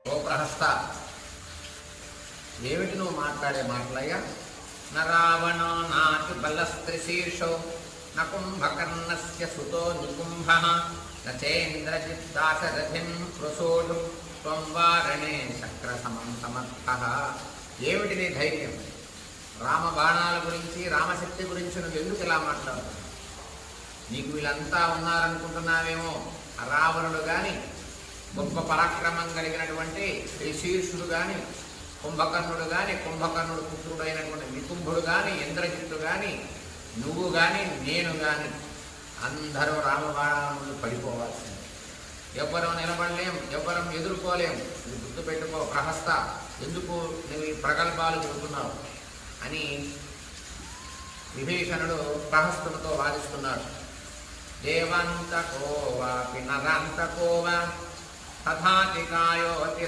ఓ ప్రహస్త, ఏమిటి నువ్వు మాట్లాడే మాటలయ్యా? నరావణో నాతి బలస్త్రిశీర్షో నకుంభకర్ణస్య సుతో నికుంభ నేంద్రజిత్దాశరథిం ప్రసోడు త్వం వారణే శక్రసమం సమర్థ. ఏమిటి నీ ధైర్యం? రామబాణాల గురించి, రామశక్తి గురించి నువ్వు ఎందుకు ఇలా మాట్లాడుతున్నావు? నీకు వీళ్ళంతా ఉన్నారనుకుంటున్నావేమో. రావణుడు కానీ, గొప్ప పరాక్రమం కలిగినటువంటి శ్రీశీర్షుడు కానీ, కుంభకర్ణుడు కానీ, కుంభకర్ణుడు పుత్రుడైనటువంటి నికుంభుడు కానీ, ఇంద్రజిత్తు కానీ, నువ్వు కానీ, నేను కానీ అందరూ రామబాణాల ముందు పడిపోవాల్సింది. ఎవ్వరం నిలబడలేం, ఎవ్వరం ఎదుర్కోలేం. ఇది గుర్తుపెట్టుకో ప్రహస్త. ఎందుకు నువ్వు ఈ ప్రగల్భాలు చెబుతున్నావు అని విభీషణుడు ప్రహస్తునితో వాదిస్తున్నాడు. దేవాంతకోవాపి నరాంతకోవా తథాతి కాయోతి